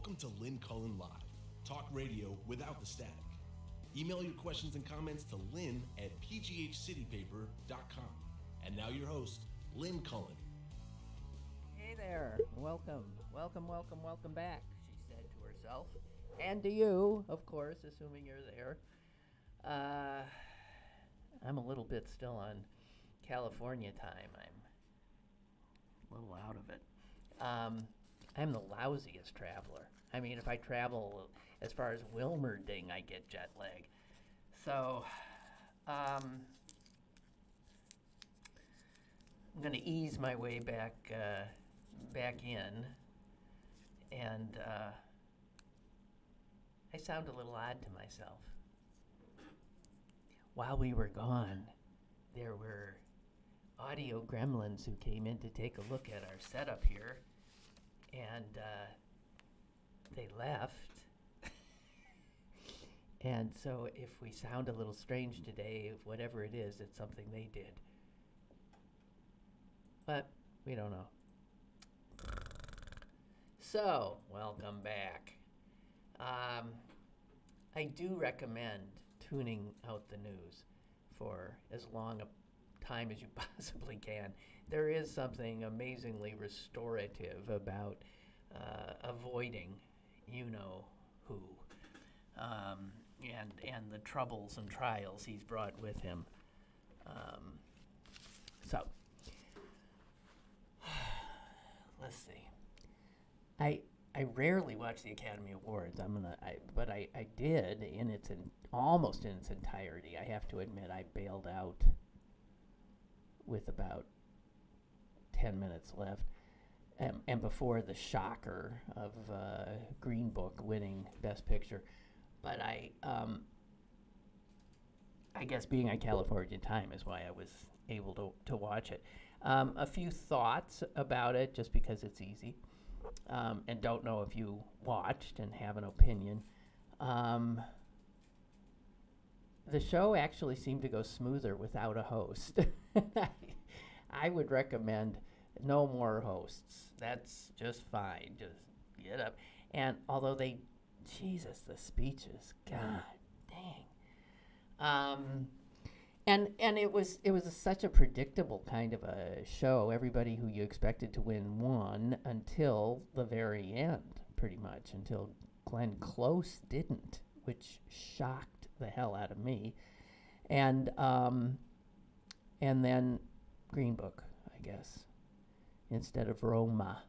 Welcome to Lynn Cullen Live, talk radio without the static. Email your questions and comments to lynn at pghcitypaper.com. And now your host, Lynn Cullen. Hey there. Welcome back, she said to herself. And to you, of course, assuming you're there. I'm a little bit still on California time. I'm a little out of it. I'm the lousiest traveler. I mean, if I travel as far as Wilmerding, I get jet lag. So, I'm going to ease my way back in, and I sound a little odd to myself. While we were gone, there were audio gremlins who came in to take a look at our setup here, and they left. And so if we sound a little strange today, whatever it is, it's something they did. But we don't know. So, welcome back. I do recommend tuning out the news for as long a time as you possibly can. There is something amazingly restorative about avoiding you-know-who and the troubles and trials he's brought with him. So, let's see. I rarely watch the Academy Awards. But I did almost in its entirety. I have to admit, I bailed out with about 10 minutes left, and before the shocker of Green Book winning Best Picture. But I guess being on California time is why I was able to watch it. A few thoughts about it, just because it's easy, and don't know if you watched and have an opinion. The show actually seemed to go smoother without a host. I would recommend no more hosts. That's just fine. Just get up. And although Jesus, the speeches, God dang. And it was such a predictable kind of a show. Everybody who you expected to win won until the very end, pretty much, until Glenn Close didn't, which shocked the hell out of me. And then Green Book, I guess, instead of Roma.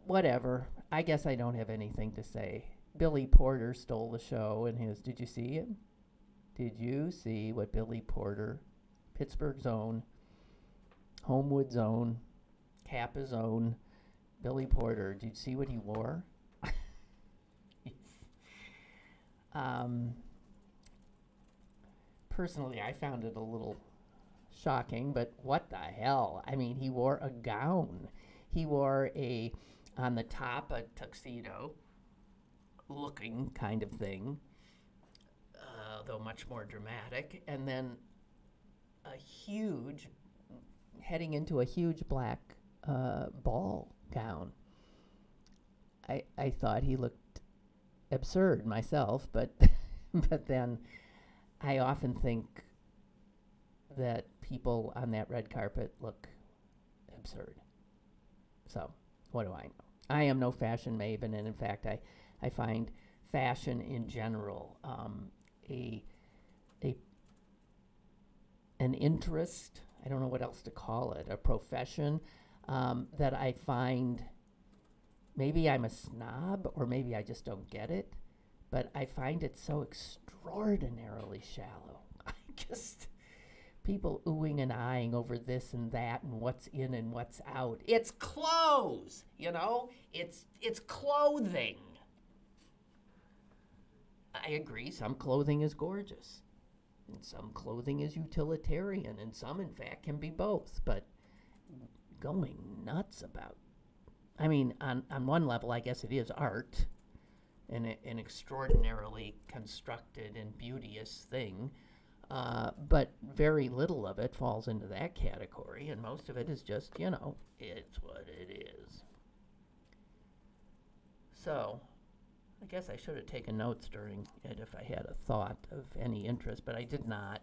Whatever. I guess I don't have anything to say. Billy Porter stole the show in his. Did you see him? Did you see what Billy Porter, Pittsburgh's own, Homewood's own, Kappa's own, Billy Porter, did you see what he wore? Personally, I found it a little shocking, but what the hell? I mean, he wore a gown. He wore on the top, a tuxedo-looking kind of thing, though much more dramatic, and then heading into a huge black ball gown. I thought he looked absurd myself, but but then I often think that people on that red carpet look absurd. So, what do I know? I am no fashion maven, and in fact, I find fashion in general an interest, I don't know what else to call it, a profession that I find, maybe I'm a snob or maybe I just don't get it, but I find it so extraordinarily shallow. People oohing and eyeing over this and that and what's in and what's out. It's clothes, it's clothing. I agree, some clothing is gorgeous, and some clothing is utilitarian, and some, in fact, can be both. But going nuts about, I mean, on one level, I guess it is art, and an extraordinarily constructed and beauteous thing, but very little of it falls into that category, and most of it is just, it's what it is. So, I guess I should have taken notes during it if I had a thought of any interest, but I did not.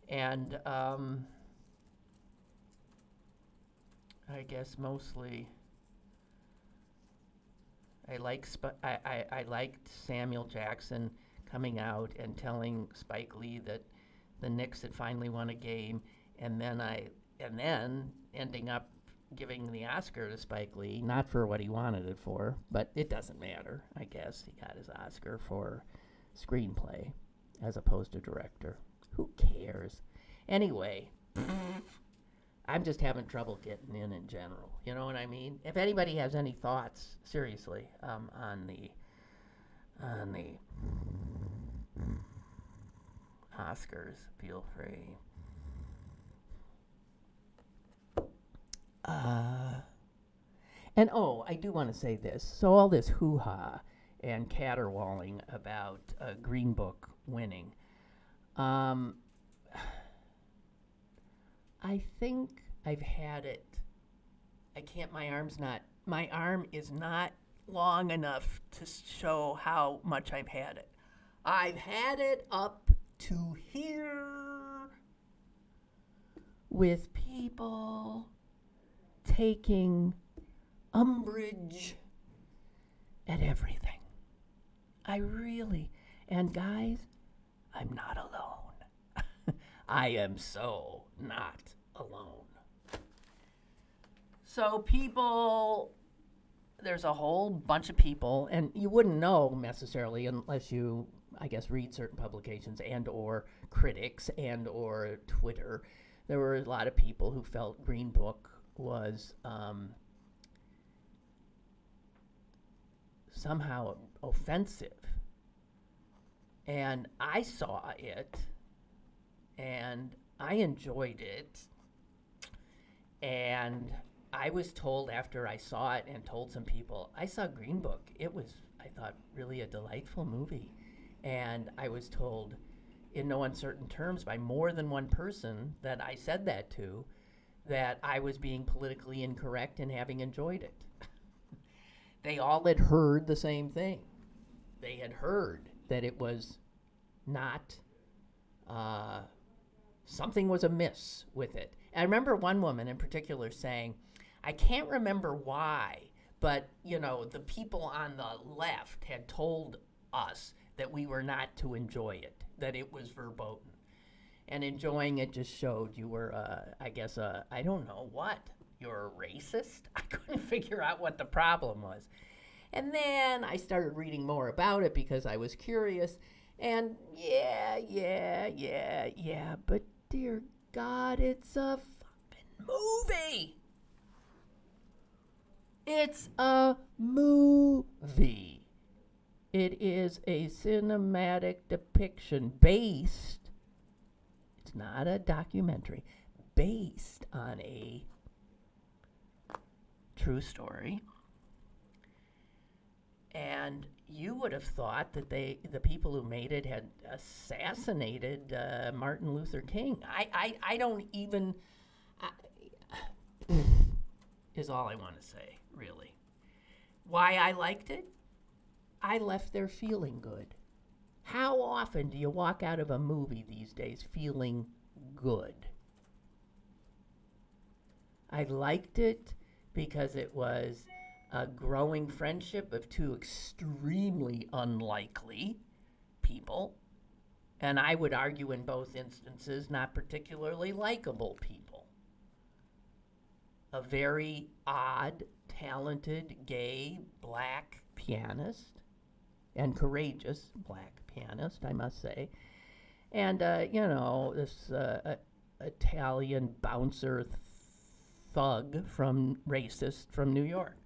And I guess mostly I liked Samuel Jackson coming out and telling Spike Lee that the Knicks had finally won a game, and then ending up giving the Oscar to Spike Lee, not for what he wanted it for, but it doesn't matter, I guess. He got his Oscar for screenplay as opposed to director. Who cares? Anyway, I'm just having trouble getting in general. You know what I mean? If anybody has any thoughts, seriously, on the Oscars, feel free. And I do want to say this. So all this hoo-ha and caterwauling about Green Book winning, I think I've had it. My arm is not long enough to show how much I've had it. I've had it up to here with people taking umbrage at everything. And guys, I'm not alone. I am so not alone. So there's a whole bunch of people, and you wouldn't know necessarily unless you, I guess, read certain publications and or critics and or Twitter. There were a lot of people who felt Green Book was somehow offensive. And I saw it, and I enjoyed it, and I was told after I saw it and told some people, I saw Green Book. It was, I thought, really a delightful movie. And I was told in no uncertain terms by more than one person that I said that to, that I was being politically incorrect in having enjoyed it. They all had heard the same thing. They had heard that it was not, something was amiss with it. I remember one woman in particular saying, I can't remember why, but, the people on the left had told us that we were not to enjoy it, that it was verboten. And enjoying it just showed you were, I don't know what. You're a racist? I couldn't figure out what the problem was. And then I started reading more about it because I was curious. And yeah, but dear God, it's a fucking movie. It's a movie. It is a cinematic depiction based, it's not a documentary, based on a true story. And you would have thought that the people who made it had assassinated Martin Luther King. I don't even, is all I want to say, really. Why I liked it? I left there feeling good. How often do you walk out of a movie these days feeling good? I liked it because it was a growing friendship of two extremely unlikely people, and I would argue in both instances, not particularly likable people. A very odd, talented, gay, black pianist, and courageous black pianist, I must say. And, this Italian bouncer thug racist from New York.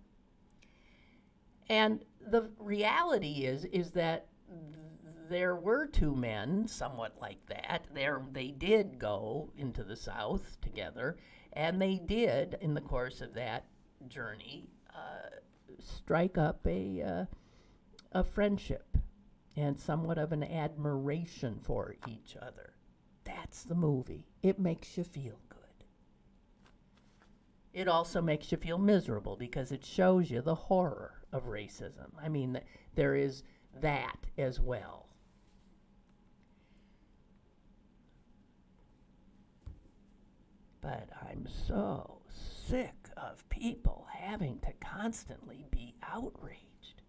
And the reality is that there were two men somewhat like that. They did go into the South together, and they did, in the course of that journey, strike up a friendship and somewhat of an admiration for each other. That's the movie. It makes you feel good. It also makes you feel miserable because it shows you the horror of racism. I mean, there is that as well. But I'm so sick of people having to constantly be outraged,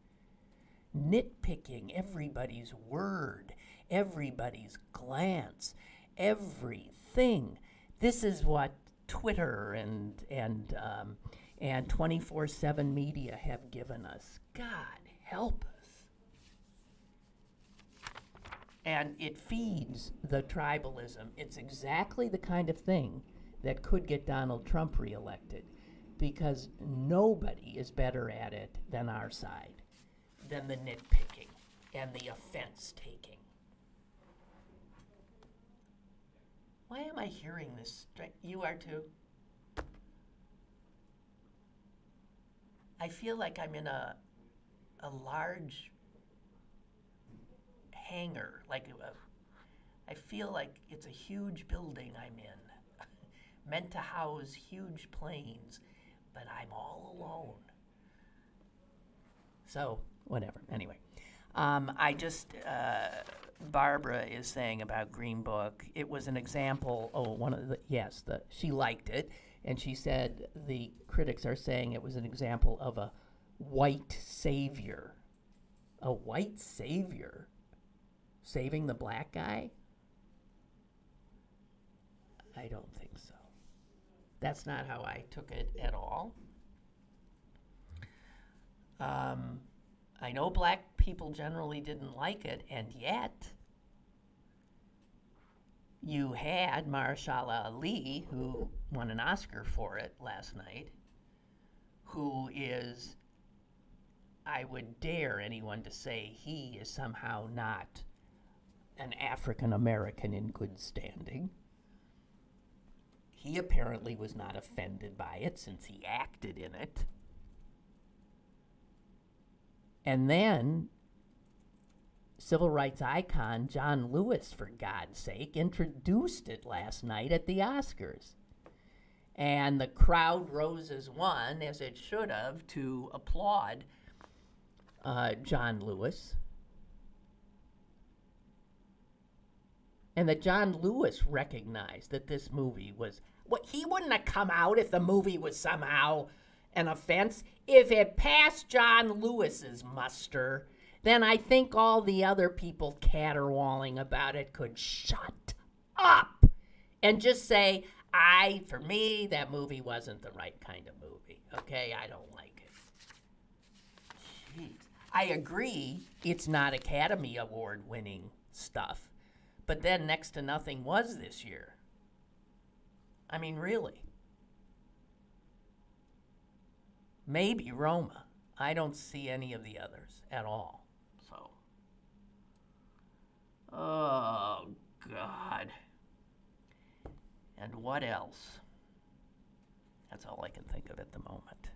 nitpicking everybody's word, everybody's glance, everything. This is what Twitter and 24/7 media have given us. God help us. And it feeds the tribalism. It's exactly the kind of thing that could get Donald Trump reelected, because nobody is better at it than our side, than the nitpicking and the offense taking. Why am I hearing this? You are too? I feel like I'm in a large hangar, I feel like it's a huge building I'm in, meant to house huge planes, but I'm all alone. So, whatever. Anyway, Barbara is saying about Green Book, it was an example, she liked it, and she said the critics are saying it was an example of a white savior. A white savior? Saving the black guy? I don't think so. That's not how I took it at all. I know black people generally didn't like it, and yet you had Mahershala Ali, who won an Oscar for it last night, who is, I would dare anyone to say he is somehow not an African American in good standing. He apparently was not offended by it since he acted in it. And then civil rights icon John Lewis, for God's sake, introduced it last night at the Oscars. And the crowd rose as one, as it should have, to applaud John Lewis. And that John Lewis recognized that this movie was... he wouldn't have come out if the movie was somehow an offense. If it passed John Lewis's muster, then I think all the other people caterwauling about it could shut up and just say, for me, that movie wasn't the right kind of movie. Okay, I don't like it. Jeez. I agree it's not Academy Award winning stuff, but then next to nothing was this year. I mean, really. Maybe Roma. I don't see any of the others at all. So. Oh, God. And what else? That's all I can think of at the moment.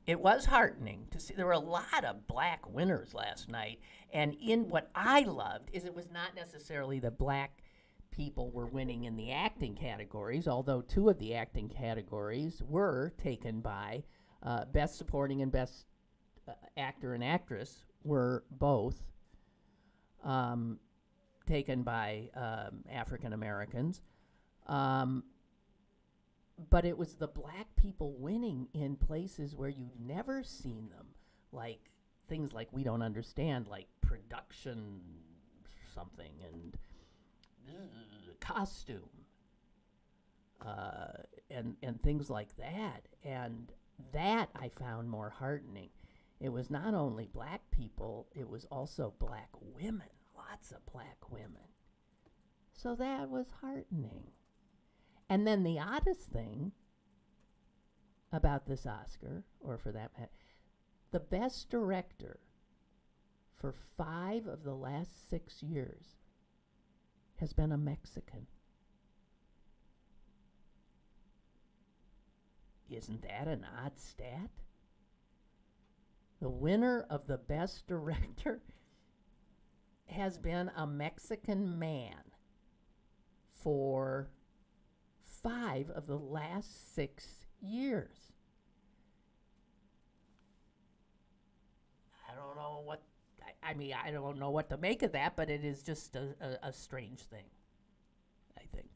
It was heartening to see. There were a lot of black winners last night. And what I loved is it was not necessarily the black people were winning in the acting categories, although two of the acting categories were taken by Best Supporting and Best Actor and Actress were both taken by African Americans. But it was the black people winning in places where you'd never seen them, like things like We Don't Understand, like production something, and costume, and things like that. And that I found more heartening. It was not only black people, it was also black women, lots of black women. So that was heartening. And then the oddest thing about this Oscar, or for that matter, the best director for 5 of the last 6 years has been a Mexican. Isn't that an odd stat? The winner of the best director has been a Mexican man for 5 of the last 6 years. I mean, I don't know what to make of that, but it is just a strange thing, I think.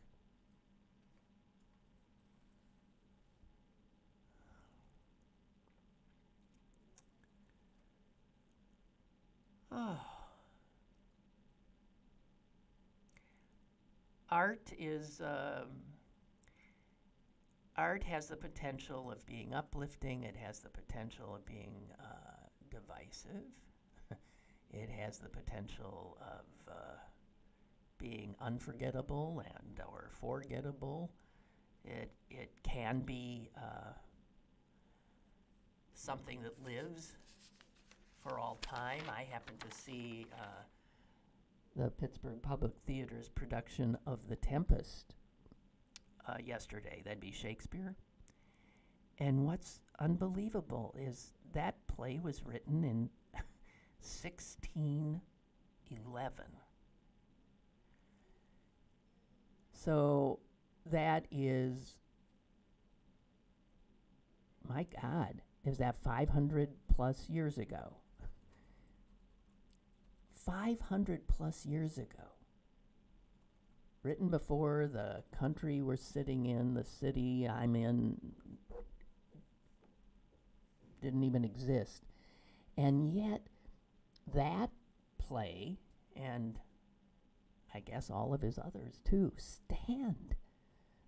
Oh. Art has the potential of being uplifting. It has the potential of being divisive. It has the potential of being unforgettable and or forgettable. It can be something that lives for all time. I happened to see the Pittsburgh Public Theater's production of The Tempest yesterday. That'd be Shakespeare. And what's unbelievable is that play was written in 1611. So that is, my God, is that 500 plus years ago? 500 plus years ago. Written before the country we're sitting in, the city I'm in, didn't even exist. And yet, that play, and I guess all of his others too, stand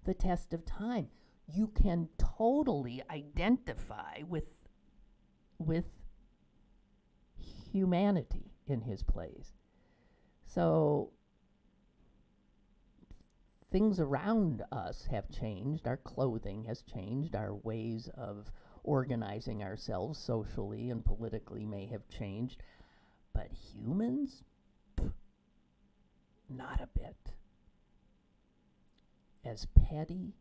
the test of time. You can totally identify with humanity in his plays. So things around us have changed. Our clothing has changed. Our ways of organizing ourselves socially and politically may have changed. But humans? Pff, not a bit. As petty,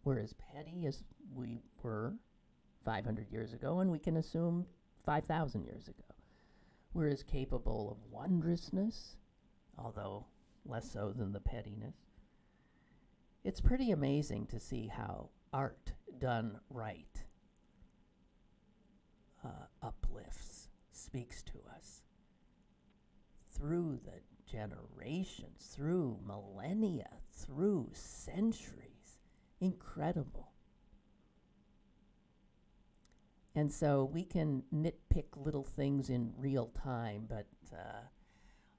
we're as petty as we were 500 years ago, and we can assume 5,000 years ago. We're as capable of wondrousness, although less so than the pettiness. It's pretty amazing to see how art done right uplifts, speaks to us through the generations, through millennia, through centuries. Incredible. And so we can nitpick little things in real time, but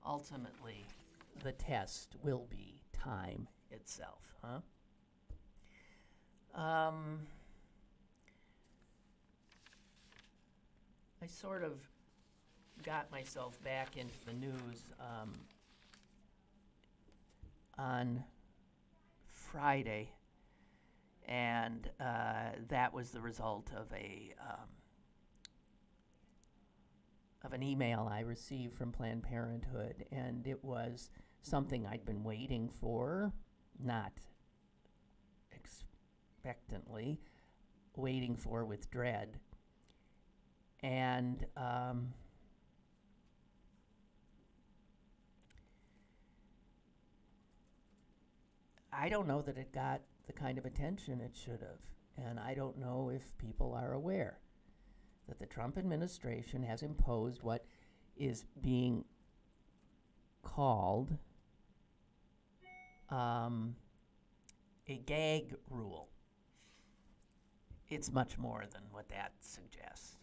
ultimately the test will be time itself, huh? I sort of got myself back into the news on Friday, and that was the result of an email I received from Planned Parenthood, and it was something I'd been waiting for, not expectantly, waiting for with dread. And I don't know that it got the kind of attention it should have. And I don't know if people are aware that the Trump administration has imposed what is being called a gag rule. It's much more than what that suggests.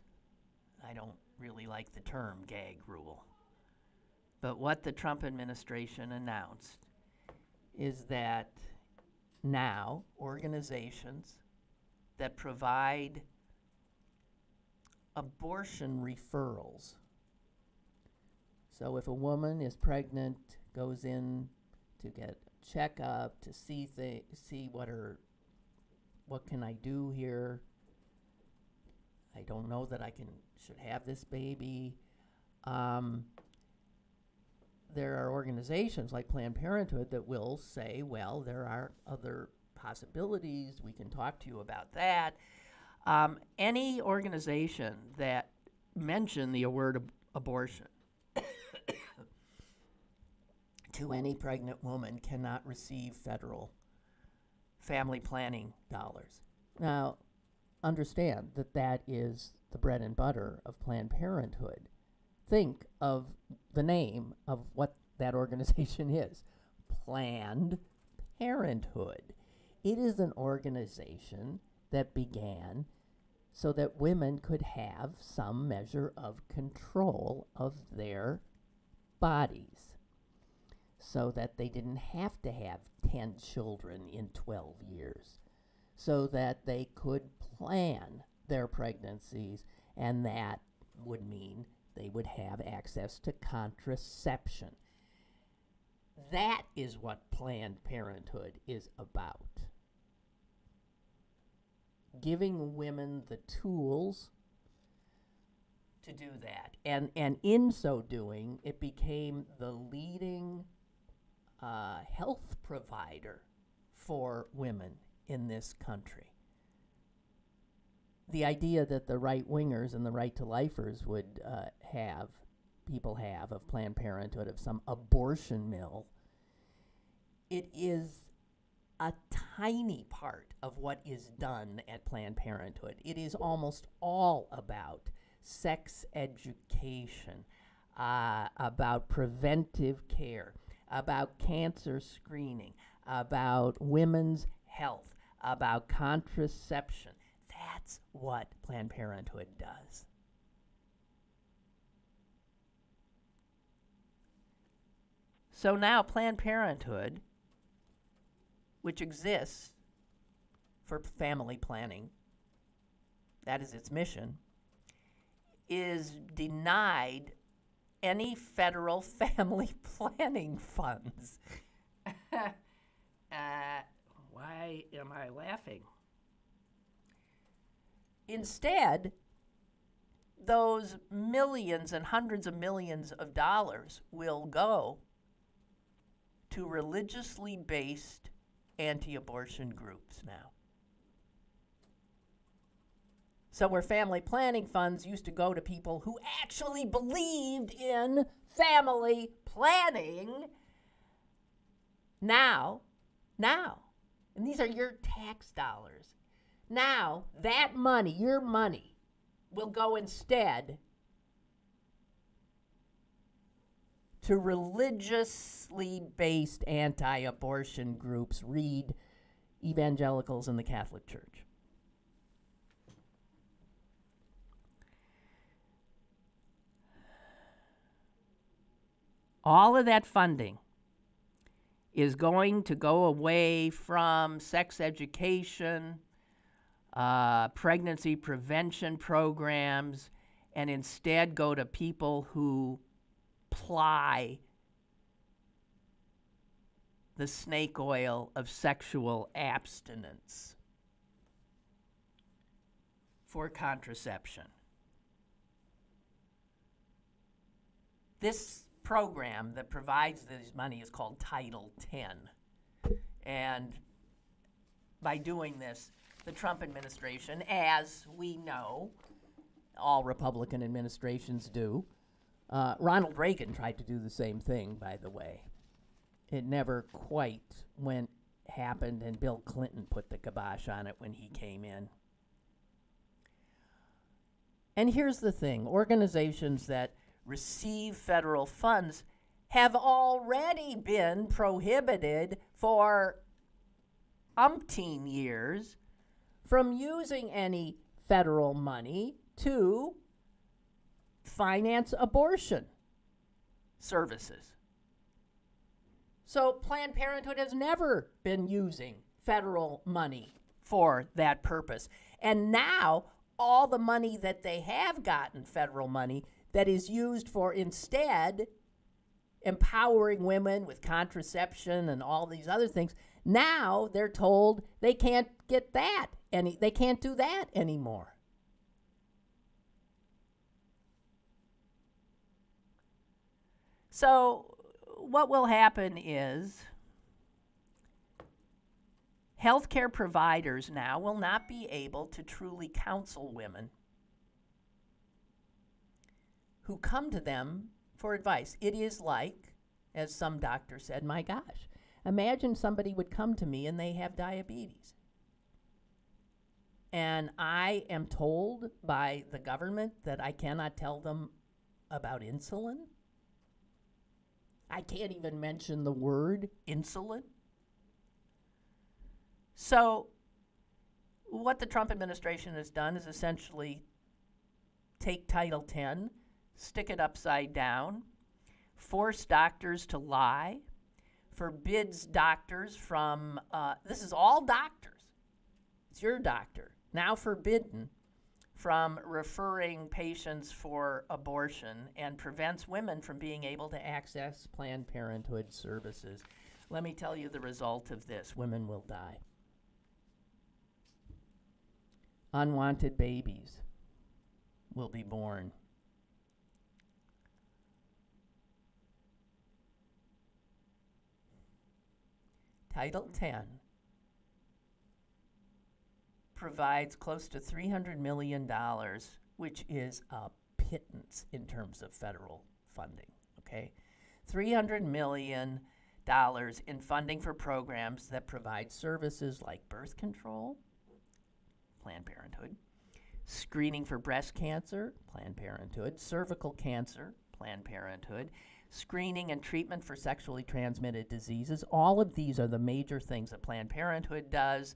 I don't really like the term gag rule. But what the Trump administration announced is that now organizations that provide abortion referrals. So if a woman is pregnant, goes in to get a checkup, to see what can I do here? I don't know that I should have this baby. There are organizations like Planned Parenthood that will say, well, there are other possibilities. We can talk to you about that. Any organization that mention the word abortion to any pregnant woman cannot receive federal family planning dollars. Now, understand that that is the bread and butter of Planned Parenthood. Think of the name of what that organization is. Planned Parenthood. It is an organization that began so that women could have some measure of control of their bodies, so that they didn't have to have 10 children in 12 years, so that they could plan their pregnancies, and that would mean they would have access to contraception. That is what Planned Parenthood is about. Giving women the tools to do that. And in so doing, it became the leading health provider for women in this country. The idea that the right-wingers and the right-to-lifers would people have of Planned Parenthood, of some abortion mill, it is a tiny part of what is done at Planned Parenthood. It is almost all about sex education, about preventive care, about cancer screening, about women's health, about contraception. That's what Planned Parenthood does. So now Planned Parenthood, which exists for family planning, that is its mission, is denied any federal family planning funds. Why am I laughing? Instead, those millions and hundreds of millions of dollars will go to religiously based anti-abortion groups now. So where family planning funds used to go to people who actually believed in family planning, now, and these are your tax dollars, now that money, your money, will go instead to religiously based anti-abortion groups. Read evangelicals in the Catholic Church. All of that funding is going to go away from sex education, pregnancy prevention programs, and instead go to people who ply the snake oil of sexual abstinence for contraception. This program that provides this money is called Title X. And by doing this, the Trump administration, as we know, all Republican administrations do, Ronald Reagan tried to do the same thing, by the way. It never quite happened, and Bill Clinton put the kibosh on it when he came in. And here's the thing, organizations that receive federal funds have already been prohibited for umpteen years from using any federal money to finance abortion services. So Planned Parenthood has never been using federal money for that purpose. And now all the money that they have gotten, federal money, that is used for instead empowering women with contraception and all these other things, now they're told they can't get that, they can't do that anymore. So what will happen is healthcare providers now will not be able to truly counsel women who come to them for advice. It is like, as some doctor said, my gosh, imagine somebody would come to me and they have diabetes. And I am told by the government that I cannot tell them about insulin. I can't even mention the word insulin. So what the Trump administration has done is essentially take Title X, stick it upside down, force doctors to lie, forbids doctors from, this is all doctors, it's your doctor, now forbidden from referring patients for abortion, and prevents women from being able to access Planned Parenthood services. Let me tell you the result of this. Women will die. Unwanted babies will be born. Title X provides close to $300 million, which is a pittance in terms of federal funding, okay? $300 million in funding for programs that provide services like birth control, Planned Parenthood, screening for breast cancer, Planned Parenthood, cervical cancer, Planned Parenthood, screening and treatment for sexually transmitted diseases. All of these are the major things that Planned Parenthood does.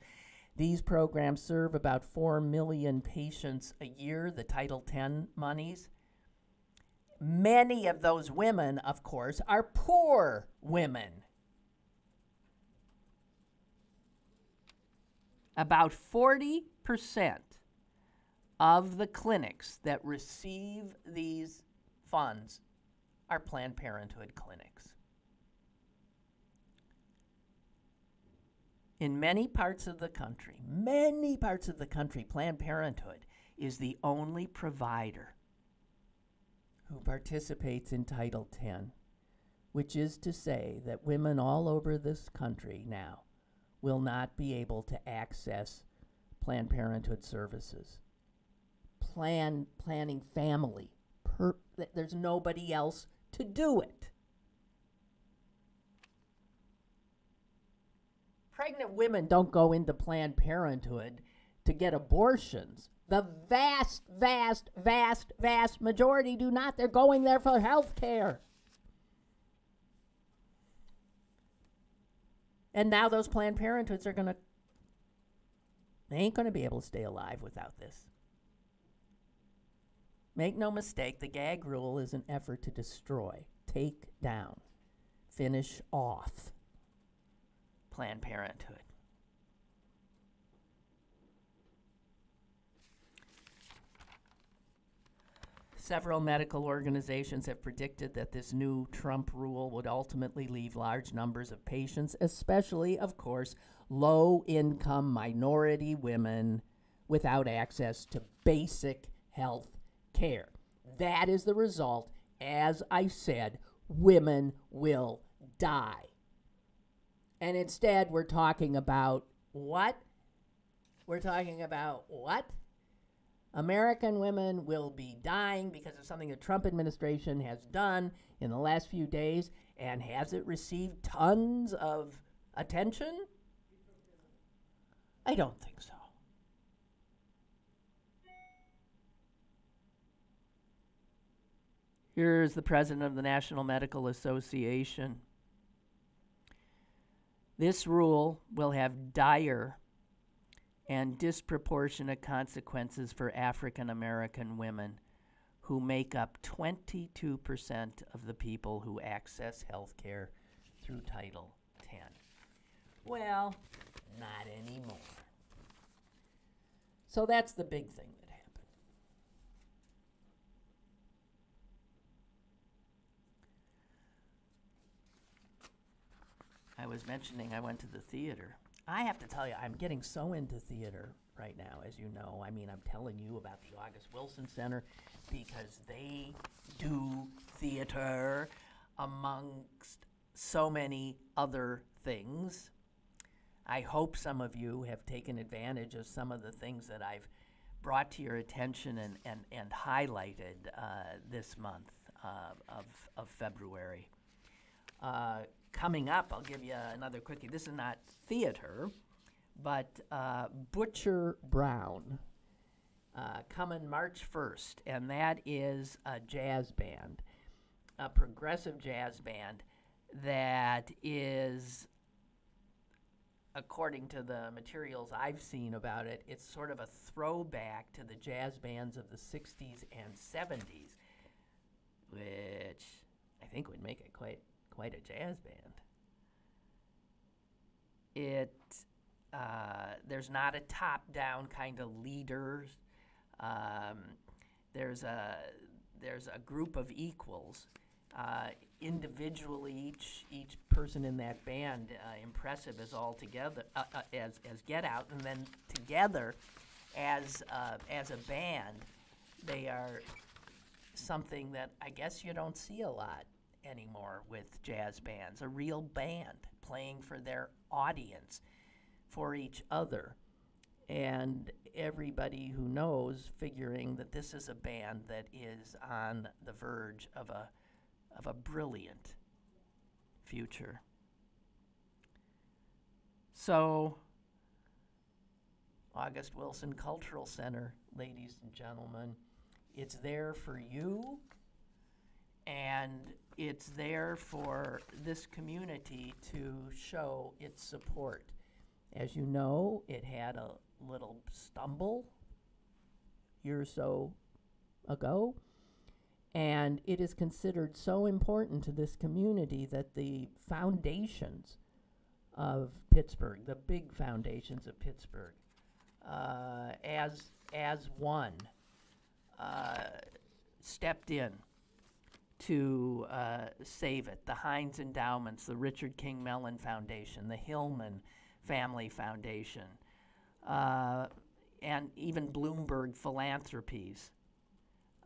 These programs serve about 4 million patients a year, the Title X monies. Many of those women, of course, are poor women. About 40% of the clinics that receive these funds are Planned Parenthood clinics. In many parts of the country, Planned Parenthood is the only provider who participates in Title X, which is to say that women all over this country now will not be able to access Planned Parenthood services. Planning family. There's nobody else to do it. Pregnant women don't go into Planned Parenthood to get abortions. The vast, vast, vast, vast majority do not. They're going there for health care. And now those Planned Parenthoods are they ain't going to be able to stay alive without this. Make no mistake, the gag rule is an effort to destroy, take down, finish off Planned Parenthood. Several medical organizations have predicted that this new Trump rule would ultimately leave large numbers of patients, especially, of course, low-income minority women, without access to basic health care. That is the result. As I said, women will die. And instead, we're talking about what? We're talking about what? American women will be dying because of something the Trump administration has done in the last few days. And has it received tons of attention? I don't think so. Here's the president of the National Medical Association. This rule will have dire and disproportionate consequences for African American women, who make up 22% of the people who access health care through Title X. Well, not anymore. So that's the big thing that happened. I was mentioning I went to the theater. I have to tell you, I'm getting so into theater right now, as you know. I mean, I'm telling you about the August Wilson Center because they do theater amongst so many other things. I hope some of you have taken advantage of some of the things that I've brought to your attention and highlighted this month of February. Coming up, I'll give you another quickie. This is not theater, But Butcher Brown, coming March 1st, and that is a jazz band, a progressive jazz band that is, according to the materials I've seen about it, it's sort of a throwback to the jazz bands of the 60s and 70s, which I think would make it quite a jazz band. There's not a top-down kind of leader. There's a group of equals. Individually, each person in that band impressive as all together as Get Out, and then together as a band, they are something that I guess you don't see a lot anymore with jazz bands. A real band playing for their audience, for each other, and everybody who knows figuring that this is a band that is on the verge of a brilliant future. So, August Wilson Cultural Center, ladies and gentlemen, it's there for you, and it's there for this community to show its support. As you know, it had a little stumble a year or so ago, and it is considered so important to this community that the foundations of Pittsburgh, the big foundations of Pittsburgh, as one, stepped in to save it. The Heinz Endowments, the Richard King Mellon Foundation, the Hillman Family Foundation, and even Bloomberg Philanthropies,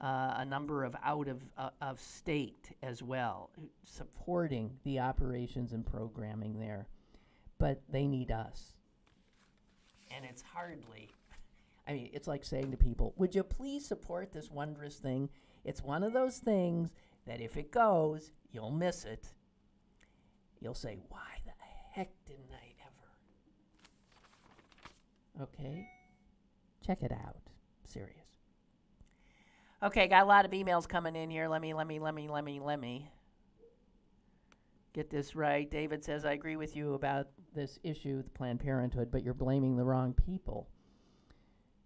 a number of out of state as well, supporting the operations and programming there. But they need us. And it's hardly, it's like saying to people, would you please support this wondrous thing? It's one of those things that if it goes, you'll miss it. You'll say, why the heck didn't I ever? Okay? Check it out. Serious. Okay, got a lot of emails coming in here. Let me get this right. David says, I agree with you about this issue with Planned Parenthood, but you're blaming the wrong people.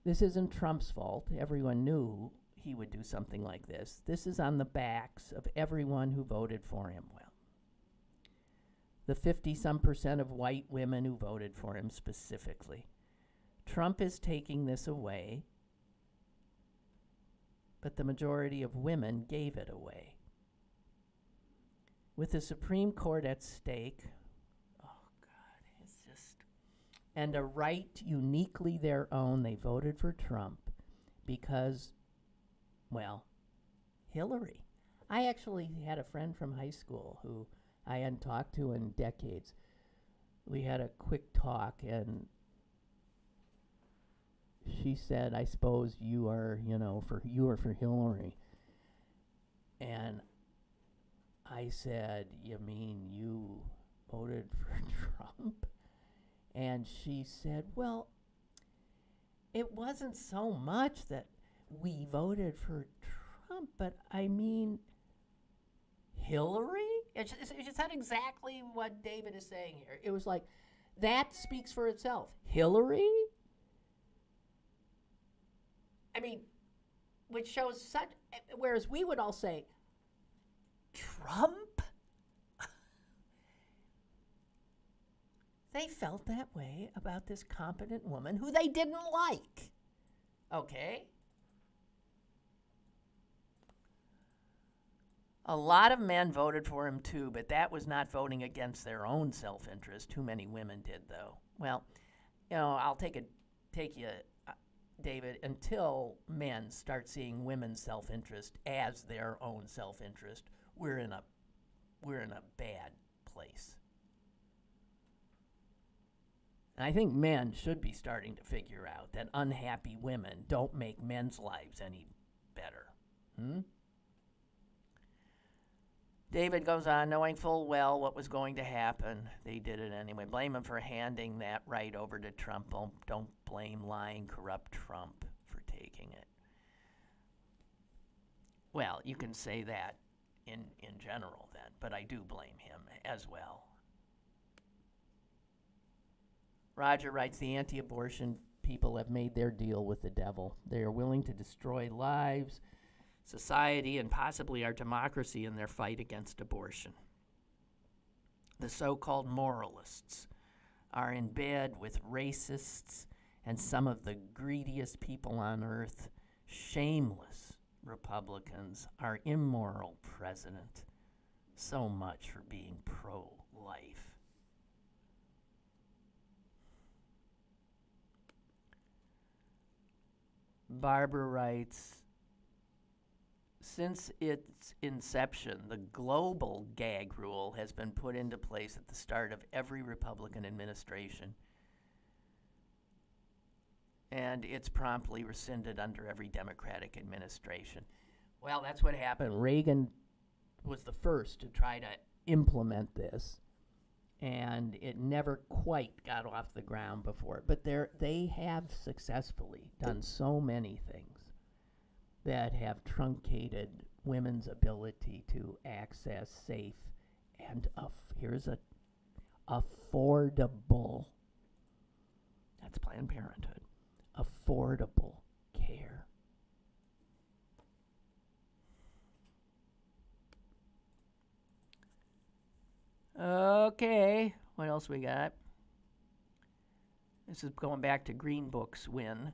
This isn't Trump's fault. Everyone knew he would do something like this. This is on the backs of everyone who voted for him. Well, the 50-some% of white women who voted for him specifically. Trump is taking this away, but the majority of women gave it away. With the Supreme Court at stake, oh God, it's just, and a right uniquely their own, they voted for Trump because, well, Hillary. I actually had a friend from high school who I hadn't talked to in decades. We had a quick talk, and she said, I suppose you are, for Hillary. And I said, you mean you voted for Trump? And she said, well, it wasn't so much that we voted for Trump, but I mean, Hillary? It's not exactly what David is saying here. It was like, that speaks for itself. Hillary? Which shows such, whereas we would all say, Trump? They felt that way about this competent woman who they didn't like. Okay? A lot of men voted for him too, but that was not voting against their own self-interest. Too many women did, though. Well, I'll take you, David, until men start seeing women's self-interest as their own self-interest, we're in a bad place. And I think men should be starting to figure out that unhappy women don't make men's lives any better. David goes on, knowing full well what was going to happen, they did it anyway. Blame him for handing that right over to Trump. Don't blame lying, corrupt Trump for taking it. Well, you can say that in general then, but I do blame him as well. Roger writes, the anti-abortion people have made their deal with the devil. They are willing to destroy lives, society, and possibly our democracy in their fight against abortion. The so-called moralists are in bed with racists and some of the greediest people on earth, shameless Republicans, our immoral president. So much for being pro-life. Barbara writes, since its inception, the global gag rule has been put into place at the start of every Republican administration, and it's promptly rescinded under every Democratic administration. Well, that's what happened. Reagan was the first to try to implement this, and it never quite got off the ground before. But they have successfully done so many things that have truncated women's ability to access safe and affordable, that's Planned Parenthood, affordable care. Okay, what else we got? This is going back to Green Book's win.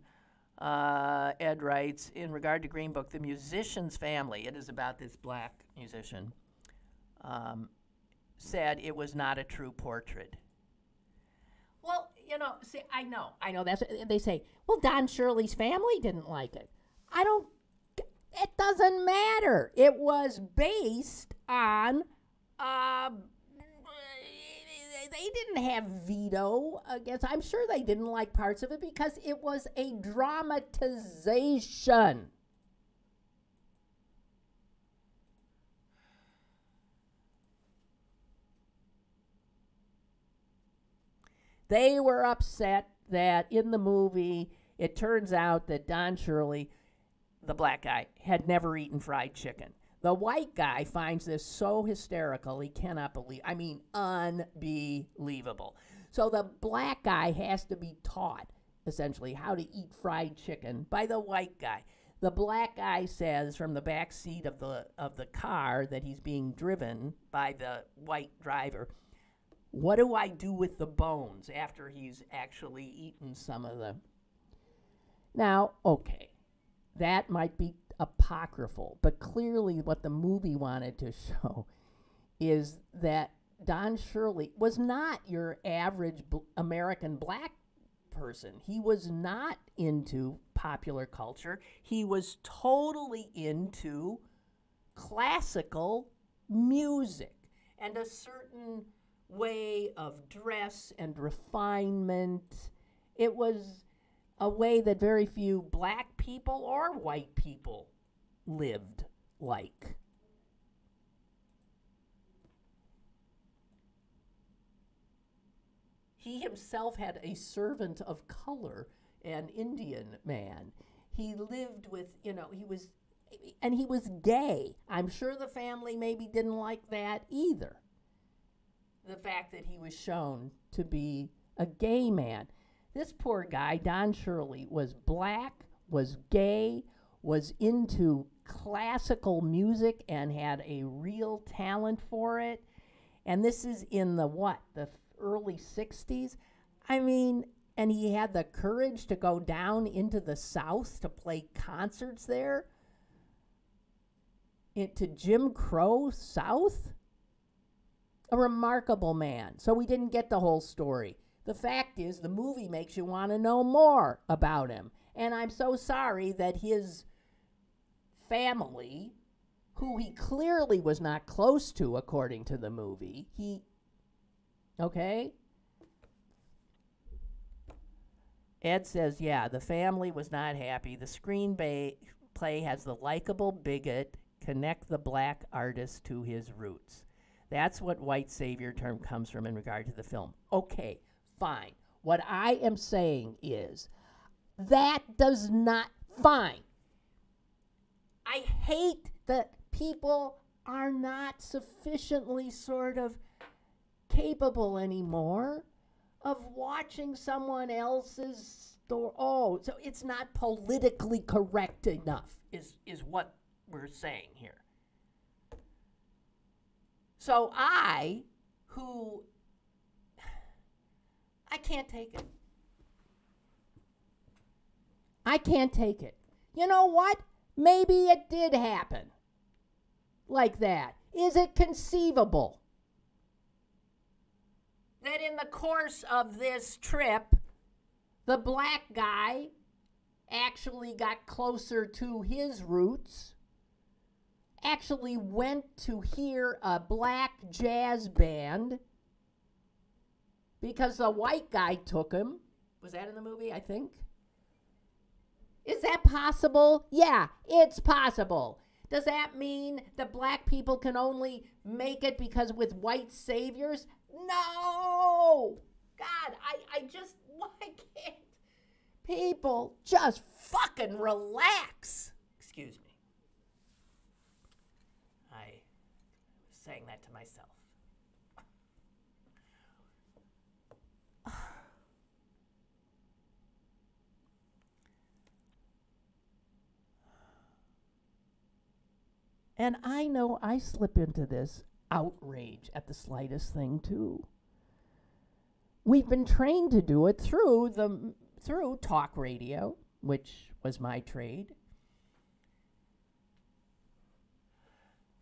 Ed writes, in regard to Green Book, the musician's family, it is about this black musician, said it was not a true portrait. Well, see, I know that's what they say. Well, Don Shirley's family didn't like it. It doesn't matter. It was based on, they didn't have veto against. I'm sure they didn't like parts of it because it was a dramatization. They were upset that in the movie, it turns out that Don Shirley, the black guy, had never eaten fried chicken. The white guy finds this so hysterical, he cannot believe, unbelievable. So the black guy has to be taught, essentially, how to eat fried chicken by the white guy. The black guy says from the back seat of the car that he's being driven by the white driver, what do I do with the bones after he's actually eaten some of them? Now, okay, that might be apocryphal, but clearly what the movie wanted to show is that Don Shirley was not your average American black person. He was not into popular culture. He was totally into classical music and a certain way of dress and refinement. It was a way that very few black people or white people lived like. He himself had a servant of color, an Indian man. He lived with, he was gay. I'm sure the family maybe didn't like that either. The fact that he was shown to be a gay man. This poor guy, Don Shirley, was black, was gay, was into classical music and had a real talent for it. And this is in the early 60s? And he had the courage to go down into the South to play concerts there? Into Jim Crow South? A remarkable man. So we didn't get the whole story. The fact is, the movie makes you want to know more about him. And I'm so sorry that his family, who he clearly was not close to, according to the movie, okay? Ed says, yeah, the family was not happy. The screenplay has the likable bigot connect the black artist to his roots. That's what white savior term comes from in regard to the film. Okay, fine. What I am saying is that does not, fine. I hate that people are not sufficiently sort of capable anymore of watching someone else's story. Oh, so it's not politically correct enough is what we're saying here. So I can't take it. I can't take it. You know what? Maybe it did happen like that. Is it conceivable that in the course of this trip, the black guy actually got closer to his roots, actually went to hear a black jazz band because the white guy took him? Was that in the movie, I think? Is that possible? Yeah, it's possible. Does that mean that black people can only make it because with white saviors? No! God, I just, why can't people just fucking relax? Excuse me. I was saying that to myself. And I know I slip into this outrage at the slightest thing too. We've been trained to do it through talk radio, which was my trade.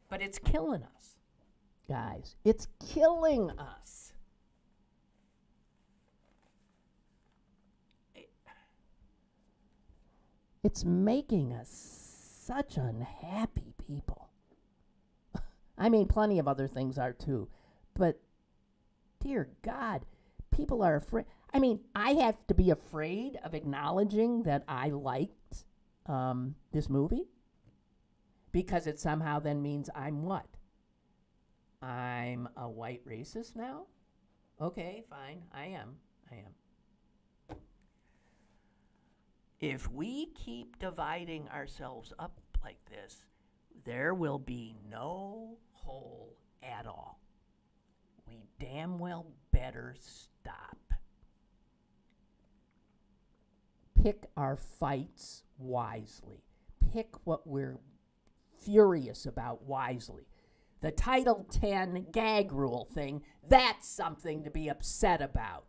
But it's killing us, guys. It's killing us. It's making us such unhappy people. I mean, plenty of other things are too. But, dear God, people are afraid. I mean, I have to be afraid of acknowledging that I liked this movie because it somehow then means I'm what? I'm a white racist now? Okay, fine. I am. If we keep dividing ourselves up like this, there will be no whole at all. We damn well better stop. Pick our fights wisely. Pick what we're furious about wisely. The Title 10 gag rule thing, that's something to be upset about.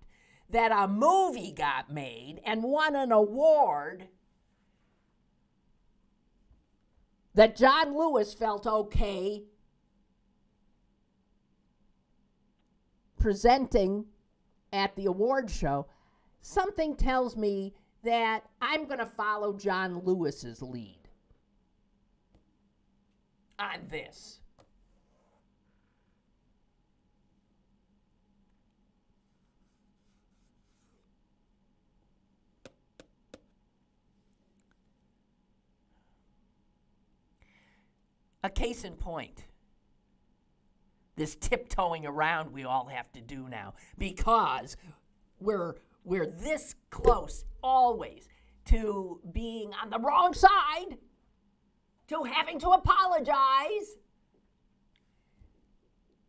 That a movie got made and won an award that John Lewis felt okay presenting at the award show, something tells me that I'm going to follow John Lewis's lead on this. A case in point, this tiptoeing around we all have to do now because we're this close always to being on the wrong side, to having to apologize.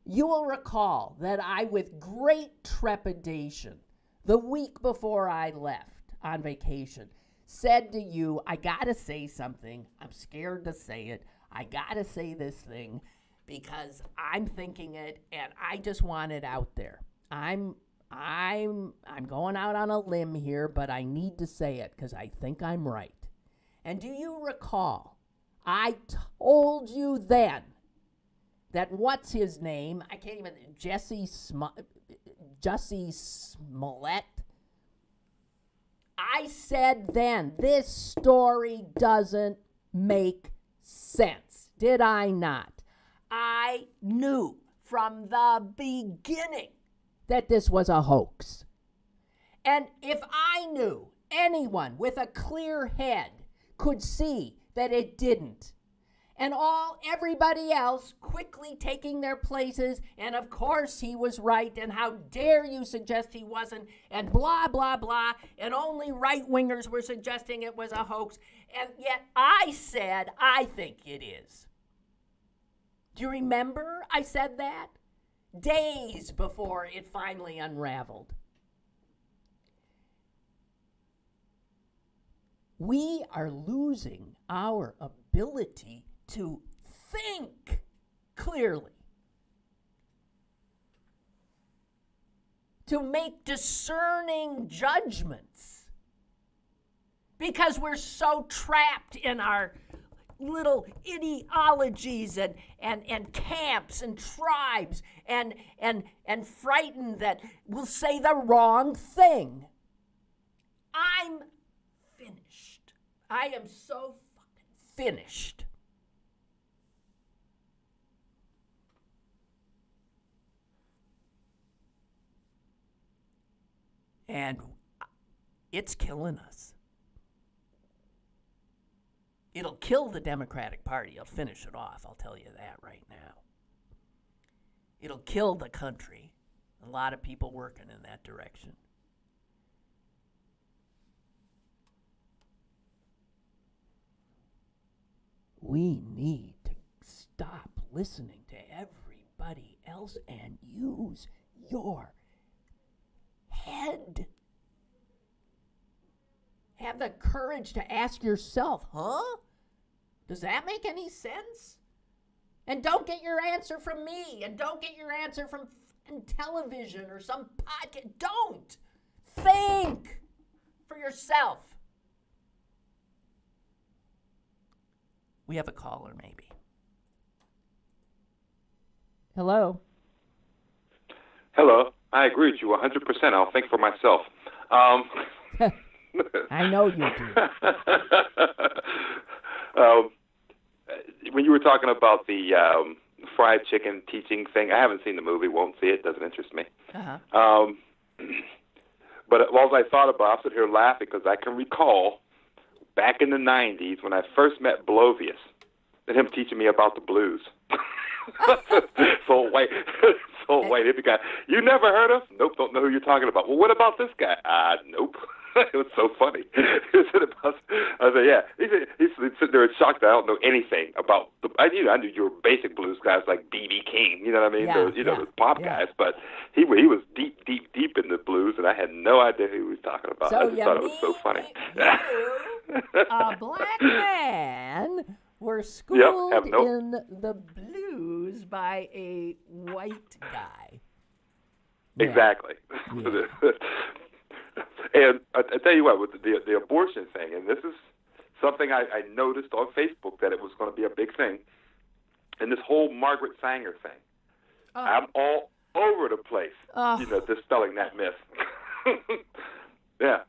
You will recall that I, with great trepidation, the week before I left on vacation, said to you, I gotta say something. I'm scared to say it. I gotta say this thing because I'm thinking it and I just want it out there. I'm going out on a limb here, but I need to say it because I think I'm right. And do you recall, I told you then that what's his name? I can't even, Jussie Smollett. I said then, this story doesn't make sense. Did I not? I knew from the beginning that this was a hoax. And if I knew anyone with a clear head could see that it didn't, and everybody else quickly taking their places, and of course he was right, and how dare you suggest he wasn't, and blah, blah, blah, and only right-wingers were suggesting it was a hoax, and yet I said, I think it is. Do you remember I said that? Days before it finally unraveled. We are losing our ability to think clearly, to make discerning judgments, because we're so trapped in our little ideologies and camps and tribes and frightened that we'll say the wrong thing. I'm finished. I am so fucking finished. And it's killing us. It'll kill the Democratic Party. It'll finish it off, I'll tell you that right now. It'll kill the country. A lot of people working in that direction. We need to stop listening to everybody else and use your head. Have the courage to ask yourself, does that make any sense? And don't get your answer from me, and don't get your answer from television or some podcast. Don't. Think for yourself. We have a caller, maybe. Hello. Hello. I agree with you 100%. I'll think for myself. I know you do. When you were talking about the fried chicken teaching thing, I haven't seen the movie, won't see it, doesn't interest me. Uh-huh. But while I thought about it, I'm sitting here laughing because I can recall back in the 90s when I first met Blovius and him teaching me about the blues. So white hippie guy. You never heard of? Nope, don't know who you're talking about. Well, what about this guy? Nope. It was so funny. I said, yeah. He's sitting there shocked that I don't know anything about I knew your basic blues guys like B.B. King, you know what I mean? Yeah, the pop guys, but he was deep in the blues, and I had no idea who he was talking about. So I just thought it was so funny. A black man were schooled in the blues by a white guy. Yeah. Exactly. Yeah. And I tell you what, with the abortion thing, and this is something I noticed on Facebook that it was going to be a big thing, and this whole Margaret Sanger thing. Oh. I'm all over the place, dispelling that myth. Yeah.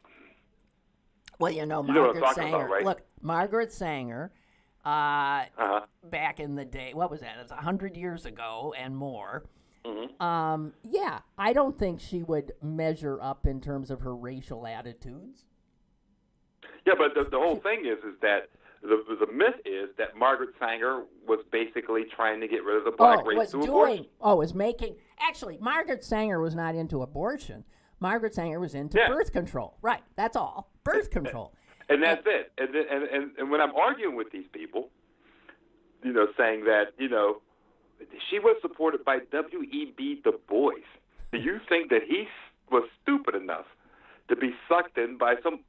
Well, Margaret Sanger. About, right? Look, Margaret Sanger, back in the day, what was that? It was 100 years ago and more. Mm-hmm. I don't think she would measure up in terms of her racial attitudes. Yeah, but the whole thing is that the myth is that Margaret Sanger was basically trying to get rid of the black race through abortion. Actually, Margaret Sanger was not into abortion. Margaret Sanger was into birth control. Right, that's all. Birth control. And that's it. And when I'm arguing with these people, saying that, she was supported by W.E.B. Du Bois. Do you think that he was stupid enough to be sucked in by some,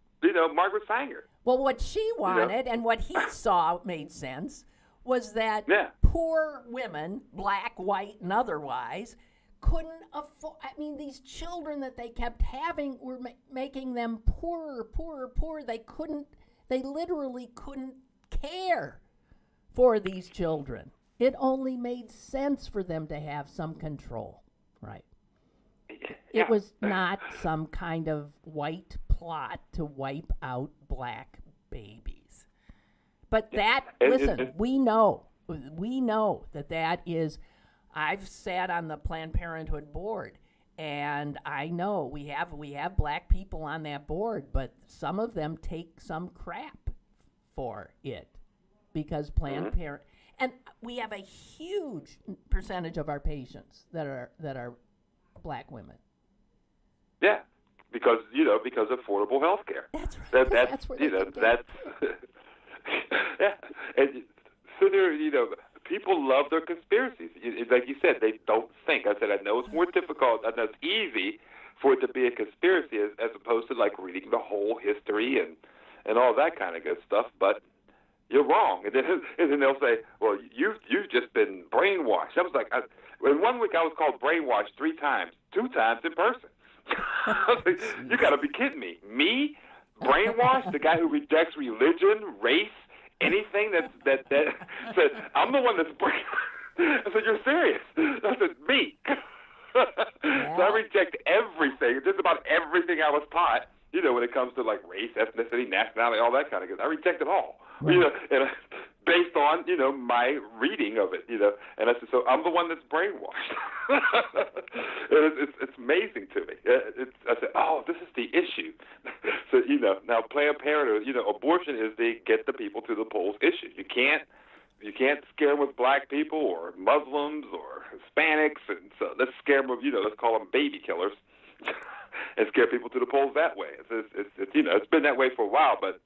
Margaret Sanger? Well, what she wanted and what he saw made sense was that poor women, black, white, and otherwise, couldn't afford. I mean, these children that they kept having were making them poorer. They literally couldn't care for these children. It only made sense for them to have some control, right? It was not some kind of white plot to wipe out black babies. But we know that is, I've sat on the Planned Parenthood board, and I know we have black people on that board, but some of them take some crap for it because Planned Parenthood. And we have a huge percentage of our patients that are black women. Yeah, because affordable health care. That's right. That's where that's yeah. And so there, people love their conspiracies. Like you said, they don't think. I said, I know it's more difficult. I know it's easy for it to be a conspiracy as opposed to like reading the whole history and all that kind of good stuff. But you're wrong. And then they'll say, well, you've just been brainwashed. I was like, in 1 week I was called brainwashed 3 times, 2 times in person. I was like, you got to be kidding me. Me? Brainwashed? The guy who rejects religion, race, anything that said, I'm the one that's brainwashed. I said, you're serious? I said, me. So I reject everything, just about everything I was taught, when it comes to like race, ethnicity, nationality, all that kind of stuff. I reject it all, right. And based on, my reading of it, and I said, so I'm the one that's brainwashed. And it's amazing to me. I said, oh, this is the issue. So, now Planned Parenthood, abortion is the get the people to the polls issue. You can't scare them with black people or Muslims or Hispanics, and so let's scare them with, let's call them baby killers, and scare people to the polls that way. It's been that way for a while, but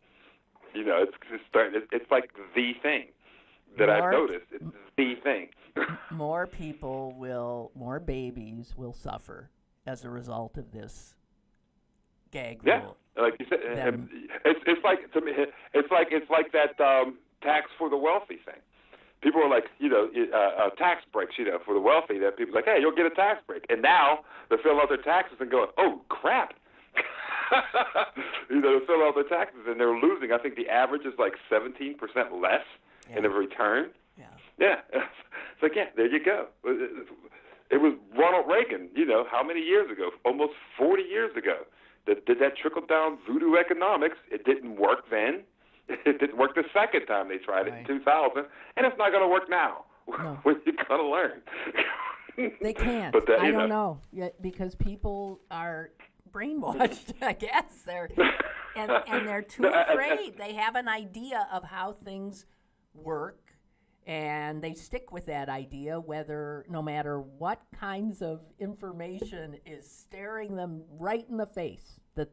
it's like the thing that I've noticed. It's the thing. More babies will suffer as a result of this gag rule. Yeah, like you said, it's like, to me, it's like that tax for the wealthy thing. People are like, tax breaks, for the wealthy. That people are like, hey, you'll get a tax break. And now they're filling out their taxes and going, oh, crap. They fill out their taxes and they're losing. I think the average is like 17% less in the return. Yeah. It's like, there you go. It was Ronald Reagan, how many years ago? Almost 40 years ago. That did that trickle-down voodoo economics. It didn't work then. It didn't work the second time they tried it in 2000, and it's not going to work now. No. When you're going to learn. They can't. But I don't know. Because people are brainwashed, I guess. And they're too afraid. They have an idea of how things work, and they stick with that idea, no matter what kinds of information is staring them right in the face, that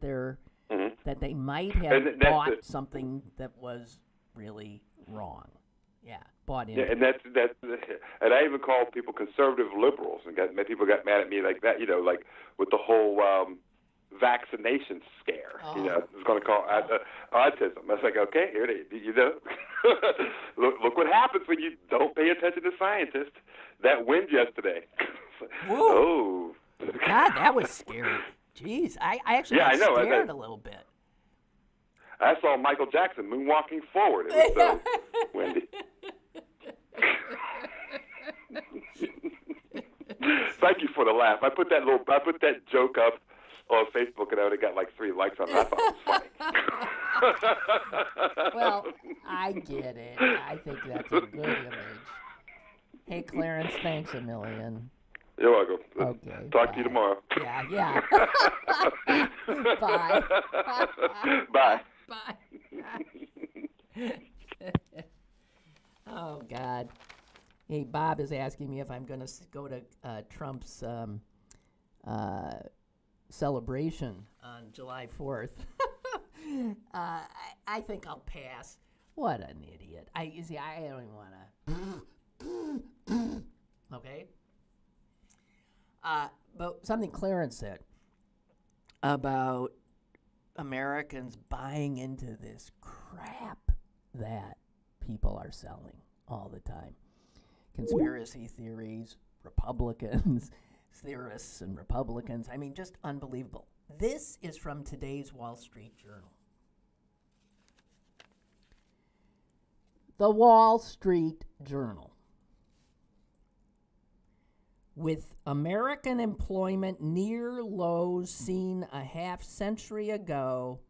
they might have bought something that was really wrong. Yeah, bought into. Yeah, and that's and I even call people conservative liberals, and people got mad at me like that. Like with the whole vaccination scare. It's going to call autism. I was like, okay, here it is. Look what happens when you don't pay attention to scientists. That wind yesterday. Oh, God, that was scary. Jeez, I actually got scared a little bit. I saw Michael Jackson moonwalking forward. It was so windy. Thank you for the laugh. I put that joke up on Facebook, and I only got like 3 likes on it. I thought it was funny. Well, I get it. I think that's a good image. Hey, Clarence, thanks a million. You're welcome. Okay. Talk to you tomorrow. Yeah. Bye. Bye. Bye. Oh, God. Hey, Bob is asking me if I'm going to go to Trump's celebration on July 4th. I think I'll pass. What an idiot. I don't even want to. Okay? But something Clarence said about Americans buying into this crap that people are selling all the time. Conspiracy theories, Republicans, theorists and Republicans. I mean, just unbelievable. This is from today's Wall Street Journal. The Wall Street Journal. With American employment near lows seen a half-century ago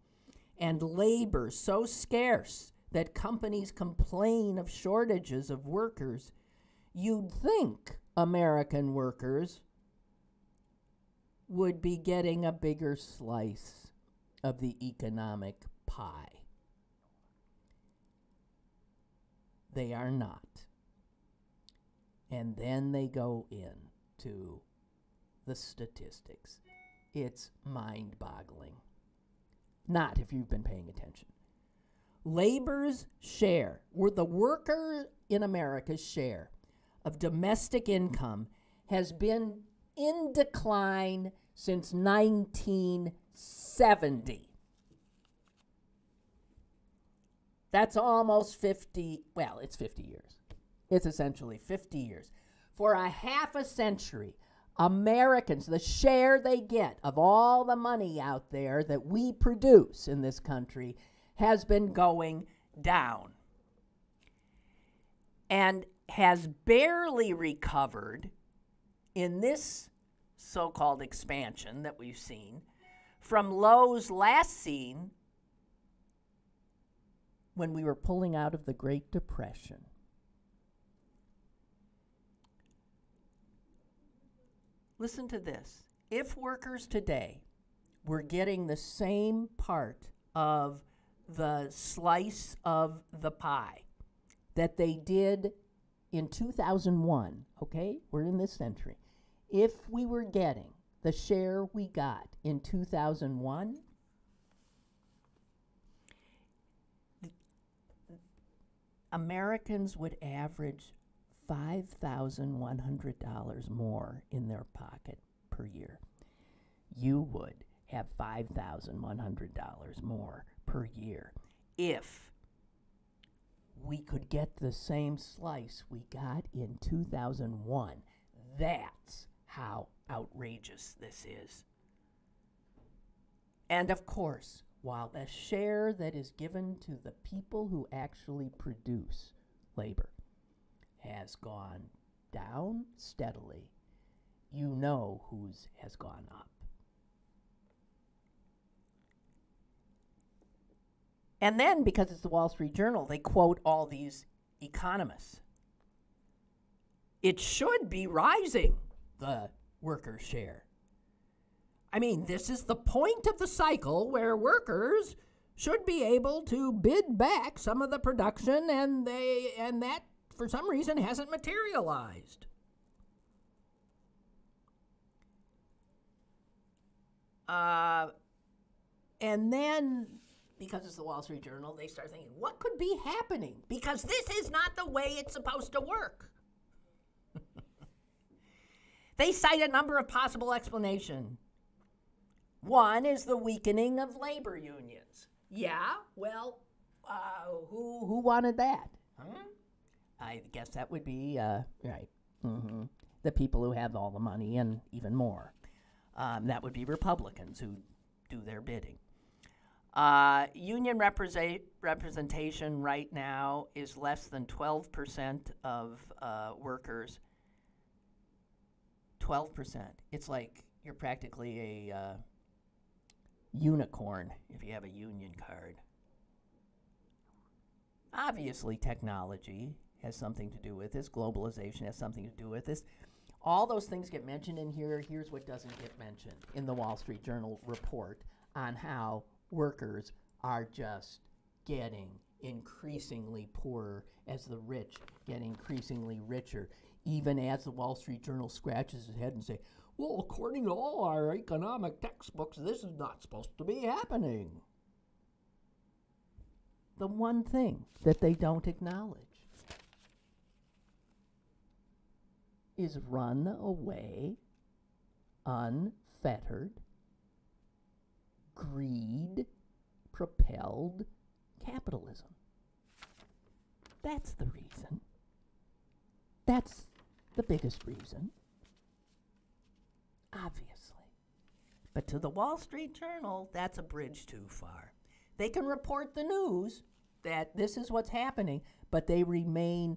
and labor so scarce that companies complain of shortages of workers, you'd think American workers would be getting a bigger slice of the economic pie. They are not. And then they go into the statistics. It's mind-boggling. Not if you've been paying attention. Labor's share, or the worker in America's share of domestic income, has been in decline since 1970. That's almost 50, well, it's 50 years. It's essentially 50 years. For a half a century, Americans, the share they get of all the money out there that we produce in this country has been going down and has barely recovered in this so-called expansion that we've seen from lows last seen when we were pulling out of the Great Depression. Listen to this. If workers today were getting the same part of the slice of the pie that they did in 2001, okay? We're in this century. If we were getting the share we got in 2001, Americans would average $5,100 more in their pocket per year. You would have $5,100 more per year if we could get the same slice we got in 2001. That's how outrageous this is. And of course, while the share that is given to the people who actually produce labor has gone down steadily, you know whose has gone up. And then, because it's the Wall Street Journal, they quote all these economists. It should be rising, the workers' share. I mean, this is the point of the cycle where workers should be able to bid back some of the production, and that, for some reason, hasn't materialized. And then, because it's the Wall Street Journal, they start thinking, what could be happening? Because this is not the way it's supposed to work. They cite a number of possible explanations. One is the weakening of labor unions. Yeah, well, who wanted that? Huh? I guess that would be, right, the people who have all the money and even more. That would be Republicans who do their bidding. Union representation right now is less than 12% of workers. 12%. It's like you're practically a unicorn if you have a union card. Obviously, technology has something to do with this. Globalization has something to do with this. All those things get mentioned in here. Here's what doesn't get mentioned in the Wall Street Journal report on how workers are just getting increasingly poorer as the rich get increasingly richer, even as the Wall Street Journal scratches his head and say, well, according to all our economic textbooks, this is not supposed to be happening. The one thing that they don't acknowledge is runaway, unfettered, greed-propelled capitalism. That's the reason. That's the biggest reason. Obviously. But to the Wall Street Journal, that's a bridge too far. They can report the news that this is what's happening, but they remain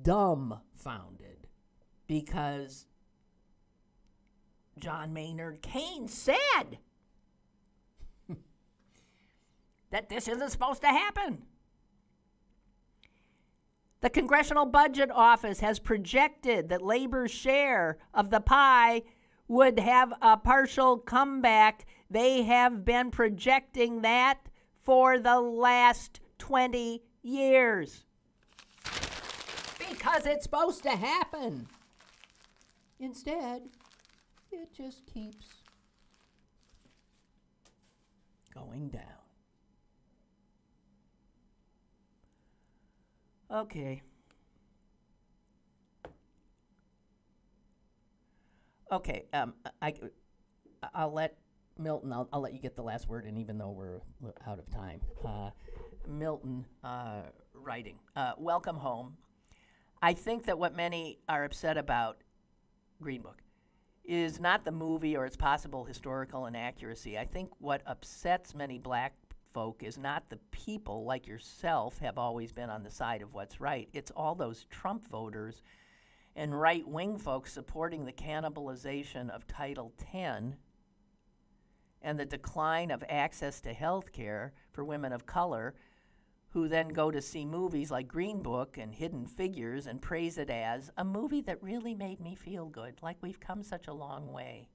dumbfounded because John Maynard Keynes said that this isn't supposed to happen. The Congressional Budget Office has projected that labor's share of the pie would have a partial comeback. They have been projecting that for the last 20 years. because it's supposed to happen. Instead, it just keeps going down. Okay. Okay, I'll let Milton, I'll let you get the last word in, even though we're out of time. Milton, writing. Welcome home. I think that what many are upset about Green Book is not the movie or its possible historical inaccuracy. I think what upsets many black folk is not the people like yourself have always been on the side of what's right. It's all those Trump voters and right-wing folks supporting the cannibalization of Title X and the decline of access to health care for women of color, who then go to see movies like Green Book and Hidden Figures and praise it as a movie that really made me feel good, like we've come such a long way.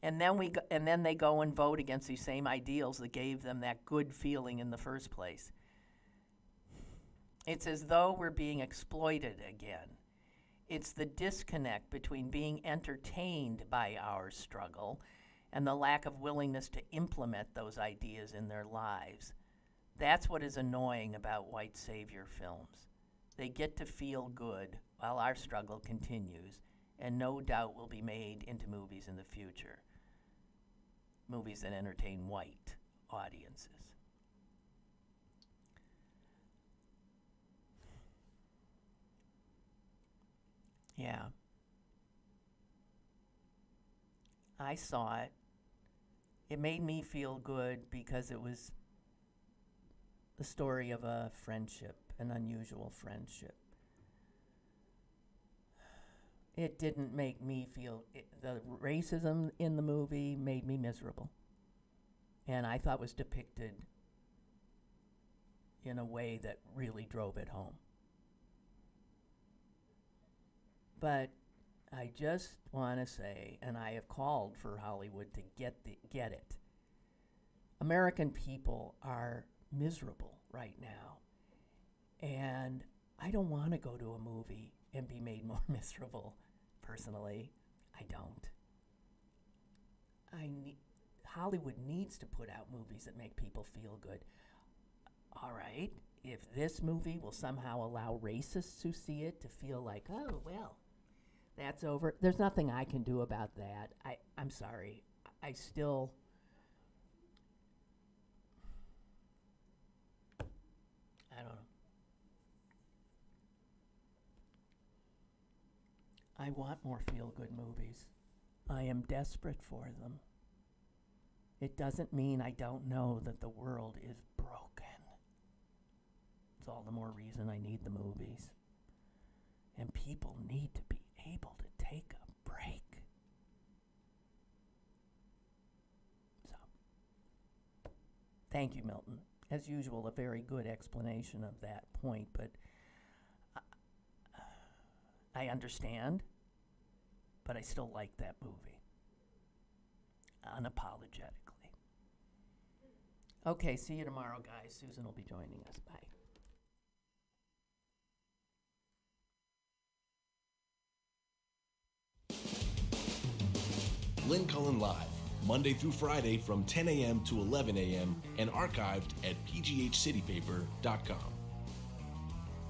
And then they go and vote against these same ideals that gave them that good feeling in the first place. It's as though we're being exploited again. It's the disconnect between being entertained by our struggle and the lack of willingness to implement those ideas in their lives. That's what is annoying about white savior films. They get to feel good while our struggle continues, and no doubt will be made into movies in the future. Movies that entertain white audiences. Yeah. I saw it. It made me feel good because it was the story of a friendship, an unusual friendship. It didn't make me feel, the racism in the movie made me miserable. And I thought was depicted in a way that really drove it home. But I just want to say, and I have called for Hollywood to get it. American people are miserable right now. And I don't want to go to a movie and be made more miserable, personally. I don't. Hollywood needs to put out movies that make people feel good. All right, if this movie will somehow allow racists who see it to feel like, oh, well, that's over. There's nothing I can do about that. I'm sorry. I still... I don't know. I want more feel-good movies. I am desperate for them. It doesn't mean I don't know that the world is broken. It's all the more reason I need the movies. And people need to be able to take a break. So, thank you, Milton. As usual, a very good explanation of that point, but I understand, but I still like that movie. Unapologetically. Okay, see you tomorrow, guys. Susan will be joining us. Bye. Lynn Cullen Live, Monday through Friday from 10 a.m. to 11 a.m. and archived at pghcitypaper.com.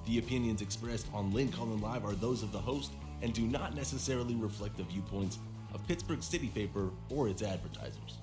The opinions expressed on Lynn Cullen Live are those of the host and do not necessarily reflect the viewpoints of Pittsburgh City Paper or its advertisers.